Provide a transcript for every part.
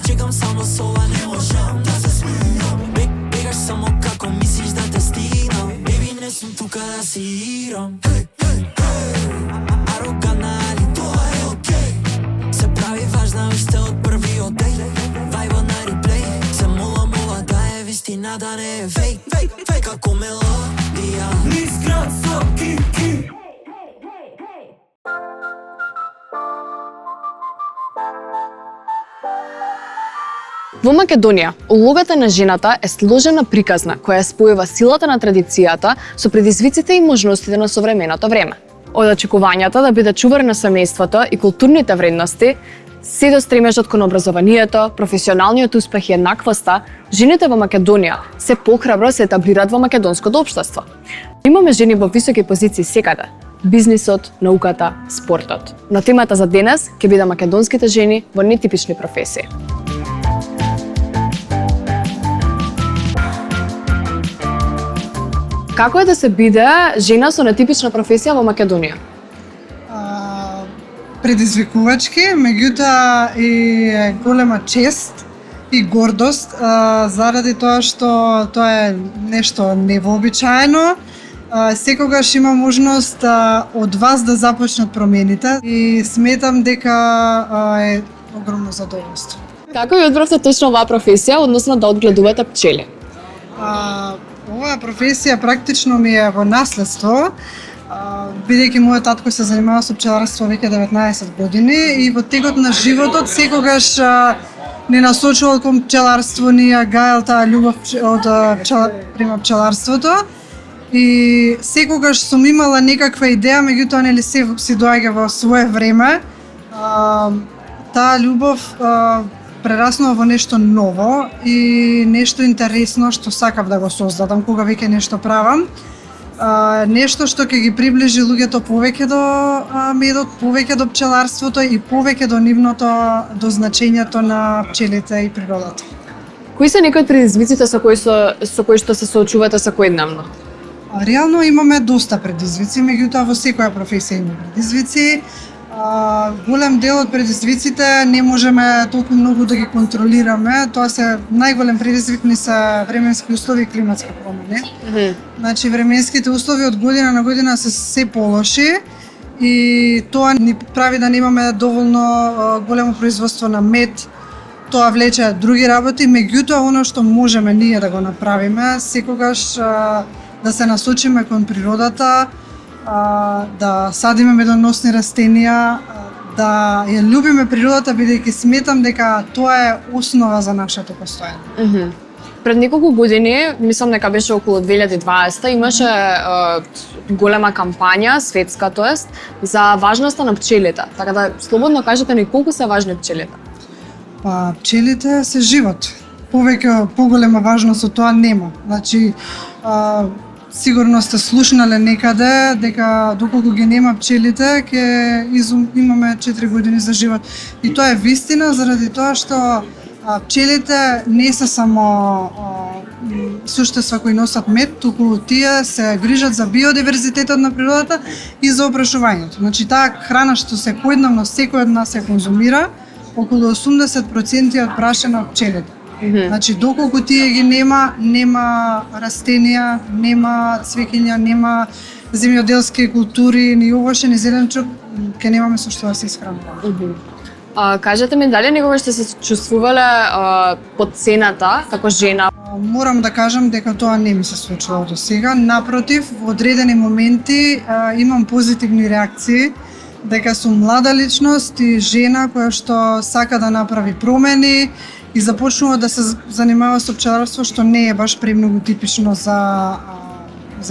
чекам само со ова, не можам да се смирам. Бегаш само како мислиш да те стигнам. Baby, не сум тука да си играм. Арогана, али тоа е окей. Се прави важна уште од првиот ден. Вајбот на реплей. Се молам ова да е вистина, да не е фейк. Фейк како мелодија. Низ град со ки. Во Македонија, улогата на жената е сложена приказна која спојува силата на традицијата со предизвиците и можностите на современото време. Од очекувањата да биде чувар на семејството и културните вредности, се до стремежот кон образованието, професионалниот успех и еднаквоста, жените во Македонија се похрабро се етаблираат во македонското општество. Имаме жени во високи позиции секаде: бизнисот, науката, спортот. Но темата за денес ќе биде македонските жени во нетипични професии. Како е да се биде жена со нетипична професија во Македонија? Предизвикувачки, меѓутоа и голема чест и гордост заради тоа што тоа е нешто невообичаено. Секогаш има можност од вас да започнат промените и сметам дека е огромно задоволство. Како ја одбравте точно оваа професија, односно да одгледувате пчели? Оваа професија практично ми е во наследство, бидејќи мојот татко се занимава со пчеларство веќе 19 години и во текот на животот секогаш не насочувал кон пчеларство, ни ја гаел таа љубов према пчеларството и секогаш сум имала некаква идеја, меѓутоа нели се си доаѓа во свое време. Таа љубов прераснува во нешто ново и нешто интересно што сакав да го создадам кога веќе нешто правам. Нешто што ќе ги приближи луѓето повеќе до медот, повеќе до пчеларството и повеќе до нивното, до значењето на пчелите и природата. Кои се некои од предизвиците со кои што се соочувате секојдневно? Реално имаме доста предизвици, меѓутоа во секоја професија има предизвици. Голем дел од предизвиците не можеме толку многу да ги контролираме. Тоа се најголем предизвик ни се временски услови и климатски промени. Значи временските услови од година на година се се полоши и тоа ни прави да немаме доволно големо производство на мед. Тоа влече други работи, меѓутоа оно што можеме ние да го направиме, секогаш да се насочиме кон природата, да садиме медоносни растенија, да ја љубиме природата, бидејќи сметам дека тоа е основа за нашето постоење. Пред неколку години, мислам дека беше околу 2020, имаше голема кампања, светска тоест, за важноста на пчелите. Така да слободно кажете ни колку се важни пчелите. Пчелите се живот. Повеќе поголема важност од тоа нема. Значи сигурно сте слушнале некаде дека доколку ги нема пчелите ќе имаме 4 години за живот. И тоа е вистина заради тоа што пчелите не се само суштества кои носат мед, туку тие се грижат за биодиверзитетот на природата и за опрашувањето. Значи таа храна што секојдневно секој од нас се конзумира, околу 80% од прашена од пчелите. Значи доколку тие ги нема растенија, нема цвеќиња, нема земјоделски култури, ни овоше, ни зеленчук, ќе немаме со што да се исхрануваме. Кажете ми, дали некогаш сте се чувствувале потцената како жена? Морам да кажам дека тоа не ми се случило до сега. Напротив, во одредени моменти имам позитивни реакции, дека сум млада личност и жена која што сака да направи промени и започнува да се занимава со пчеларство, што не е баш премногу типично за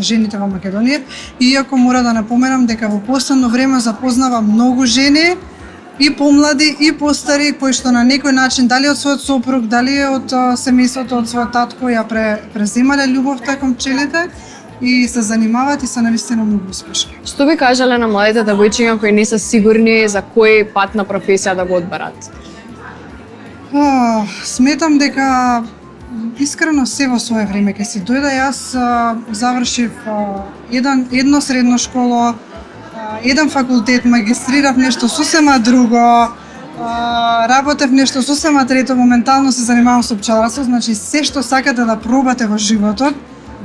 жените во Македонија. Иако мора да напоменам дека во последно време запознавам многу жени, и помлади и постари, кои што на некој начин, дали од својот сопруг, дали од семејството, од својот татко, ја преземале љубовта кон пчелите и се занимаваат и се навистина многу успешни. Што би кажале на младите девојчиња кои не се сигурни за кој пат на професија да го одберат? Сметам дека искрено се во свое време ќе си дојде. Јас завршив едно средно школо, еден факултет, магистрирав нешто сосема друго, Работев нешто сосема трето, моментално се занимавам со пчеларство, значи се што сакате да пробате во животот,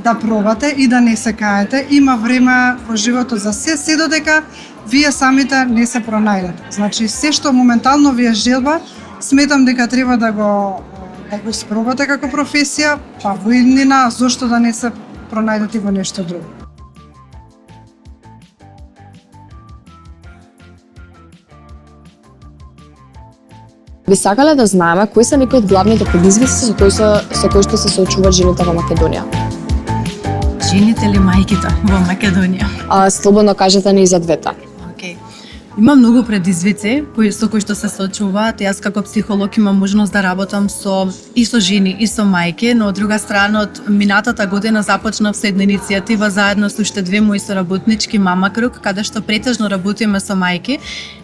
да пробате и да не се каете. Има време во животот за се додека вие самите не се пронајдете. Значи се што моментално ви е желба, сметам дека треба да го испробате како професија, па во иднина зошто да не се пронајдете во нешто друго. Би сакале да знаеме кои се некои од главните предизвици со кои што се соочуваат жените во Македонија. Жените или мајките во Македонија? Слободно кажете ни и за двете. Има многу предизвици со кои што се соочуваат. Јас како психолог имам можност да работам и со жени и со мајки, но од друга страна од минатата година започнав со една иницијатива заедно со уште две мои соработнички Мама круг, каде што претежно работиме со мајки.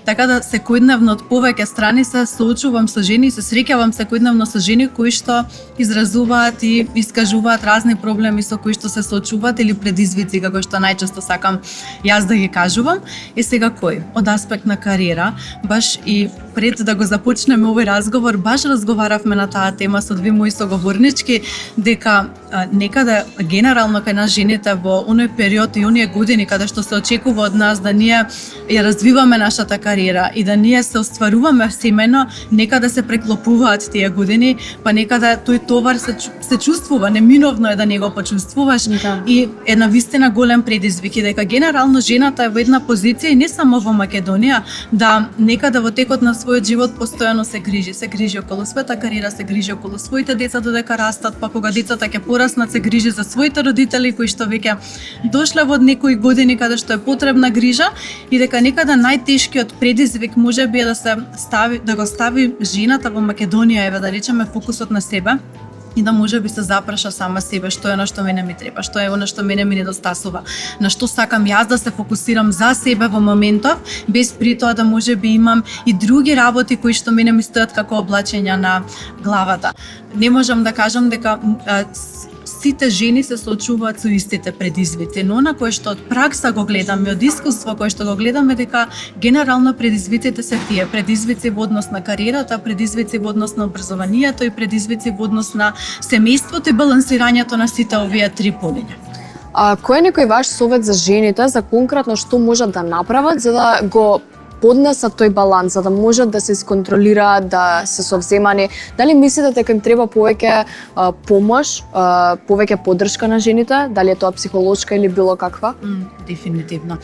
Така да секојдневно од повеќе страни се соочувам со жени и се среќавам секојдневно со жени кои што изразуваат и искажуваат разни проблеми со кои што се соочуваат или предизвици, како што најчесто сакам јас да ги кажувам. И сега кој? Од аспект на кариера, баш и пред да го започнеме овој разговор, баш разговаравме на таа тема со две мои соговорнички, дека некаде генерално кај нас жените во оној период и оние години каде што се очекува од нас да ние ја развиваме нашата кариера и да ние се остваруваме семено, некаде се преклопуваат тие години, па некаде тој товар се чувствува, неминовно е да не го почувствуваш и една вистина голем предизвик и дека генерално жената е во една позиција и не само во Македонија, да некаде во текот на својот живот постојано се грижи околу својата кариера, се грижи околу своите деца додека растат, па кога децата ќе пораснат се грижи за своите родители кои што веќе дошле во некои години каде што е потребна грижа и дека некаде најтешкиот предизвик можеби е да го стави жената во Македонија, да речеме фокусот на себе и да можеби се запраша сама себе, што е на што мене ми треба, што е она што мене ми недостасува, на што сакам јас да се фокусирам за себе во моментов, без при тоа да можеби имам и други работи кои што мене ми стојат како облачења на главата. Не можам да кажам дека сите жени се соочуваат со истите предизвици, но на кое што од пракса го гледаме, од искуство кое што го гледаме, дека генерално предизвиците се тие предизвици во однос на кариерата, предизвици во однос на образованието и предизвици во однос на семејството и балансирањето на сите овие три полиња. Кој е некој ваш совет за жените за конкретно што можат да направат за да го поднесат тој баланс, за да можат да се исконтролираат, да се совземани? Дали мислите дека им треба повеќе помош, повеќе поддршка на жените? Дали е тоа психолошка или било каква? Дефинитивно.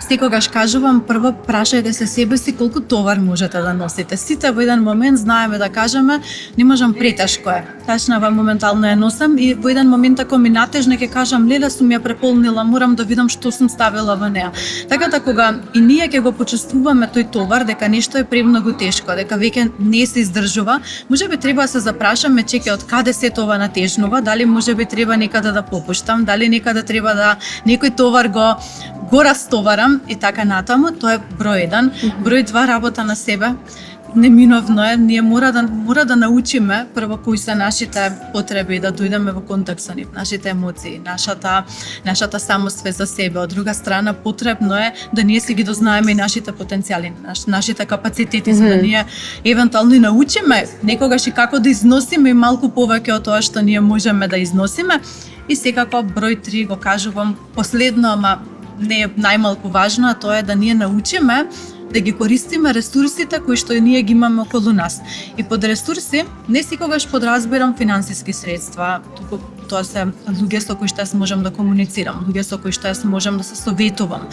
Секогаш кажувам, прво прашајте се себе си колку товар можете да носите. Сите во еден момент знаеме да кажеме, не можам, претешко е. Тачнава моментално ја носам и во еден момент ако ми натежне ќе кажам, леле сум ја преполнила, морам да видам што сум ставила во неа. Така да кога и ние ќе го почувствуваме тој товар дека нешто е премногу тешко, дека веќе не се издржува, можеби треба да се запрашаме чеке од каде се тоа натежнува, дали можеби треба некаде да попуштам, дали некаде треба да некој товар го растоварам и така натаму. Тоа е број 1. Број 2, работа на себе. Неминовно е, ние мора да научиме прво кои се нашите потреби, да дојдеме во контакт со нив, нашите емоции, нашата самосвест за себе. Од друга страна, потребно е да ние си ги дознаеме и нашите потенцијали, нашите капацитети, за да ние евентуално и научиме некогаш и како да износиме и малку повеќе од тоа што ние можеме да износиме. И секако број 3 го кажувам последно, ама не е најмалку важно, а тоа е да ние научиме да ги користиме ресурсите кои што ние ги имаме околу нас. И под ресурси не секогаш подразбирам финансиски средства, туку тоа се луѓе со кои што јас можам да комуницирам, луѓе со кои што јас можам да се советувам,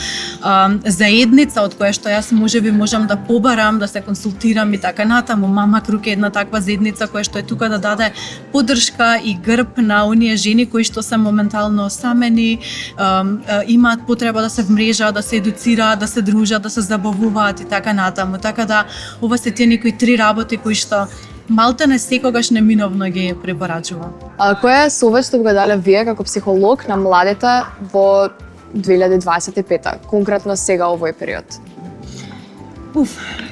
заедница од која што јас можам да побарам, да се консултирам и така натаму. Мама круг е една таква заедница која што е тука да даде поддршка и грб на оние жени кои што се моментално осамени, имаат потреба да се вмрежаат, да се едуцираат, да се дружат, да се забавуваат и така натаму. Така да ова се тие некои 3 работи кои што малтене секогаш неминовно ги препорачувам. Кој е совет што го дале вие како психолог на младите во 2025-та, конкретно сега овој период?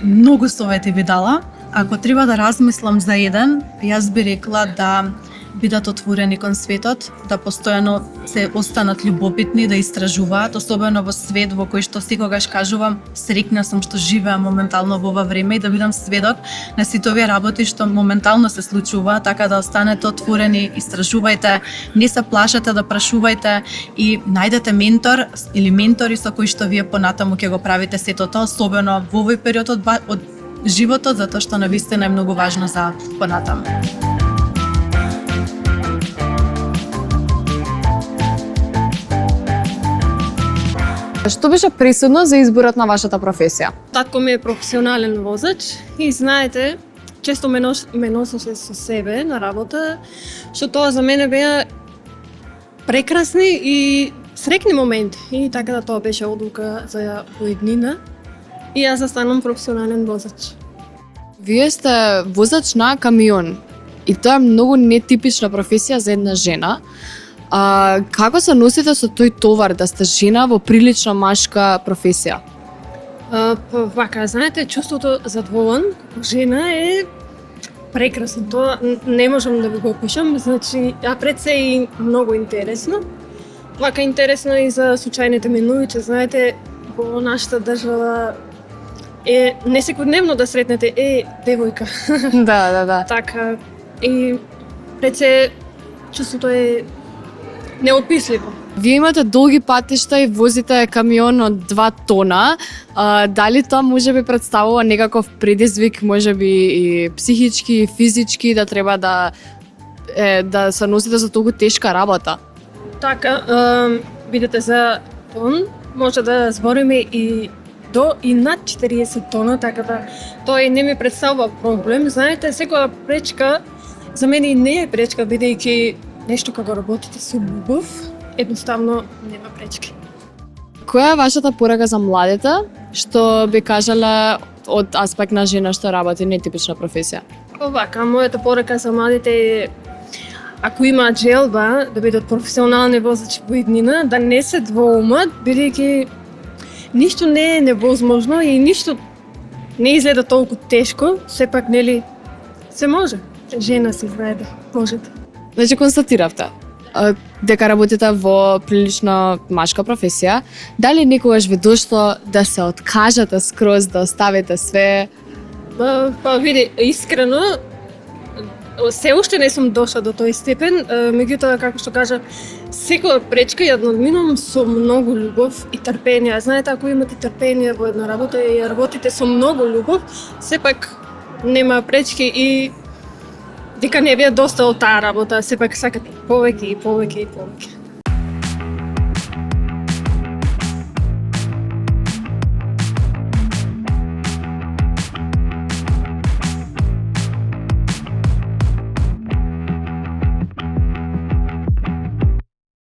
Многу совети би дала. Ако треба да размислам за еден, јас би рекла да бидат отворени кон светот, да постојано се останат љубопитни, да истражуваат, особено во свет во кој што секогаш кажувам, среќна сум што живеам моментално во ова време и да бидам сведок на сите овие работи што моментално се случуваат, така да останете отворени, истражувајте, не се плашете да прашувајте и најдете ментор или ментори со кои што вие понатаму ќе го правите сето тоа, особено во овој период од животот, затоа што навистина е многу важно за понатаму. Што беше пресудно за изборот на вашата професија? Татко ми е професионален возач и знаете, често ме носеше со себе на работа, што тоа за мене беа прекрасни и среќни моменти. И така да тоа беше одлука за поеднина и јас да станам професионален возач. Вие сте возач на камион и тоа е многу нетипична професија за една жена. Како се носите со тој товар да сте жена во прилично машка професија? Вака, знаете, чувството за двоен како жена е прекрасно. Тоа не можам да ви го опишам, значи, пред се и многу интересно. Вака интересно и за случајните минути, знаете, во нашата држава е несекојдневно да сретнете девојка. Да. Така, и пред се чувството е неописливо. Вие имате долги патишта и возите камион од 2 тона. Дали тоа може би представува некаков предизвик, може би и психички, и физички, да треба да се носите за толку тешка работа? Така, видите, за тон може да збориме и до и над 40 тона, така да тоа и не ми представува проблем. Знаете, секоја пречка за мене не е пречка, бидејќи нешто кога работите со љубов, едноставно нема пречки. Која е вашата порака за младите, што би кажала од аспект на жена што работи нетипична професија? Овака, мојата порака за младите е, ако имаат желба да бидат професионални возачи во иднина, да не се двоумат, бидејќи ништо не е невозможно и ништо не изгледа толку тешко, сепак нели се може. Жена си знае да можете. Значи констатиравте дека работите во прилично машка професија. Дали некогаш ви дошло да се откажете скроз, да оставите све? Па види, искрено, се уште не сум дошла до тој степен, меѓутоа, како што кажа, секоја пречка ја надминувам со многу љубов и трпение. Знаете, ако имате трпение во една работа и ја работите со многу љубов, сепак нема пречки и дека не ви е доста од таа работа, сепак сакате повеќе и повеќе и повеќе.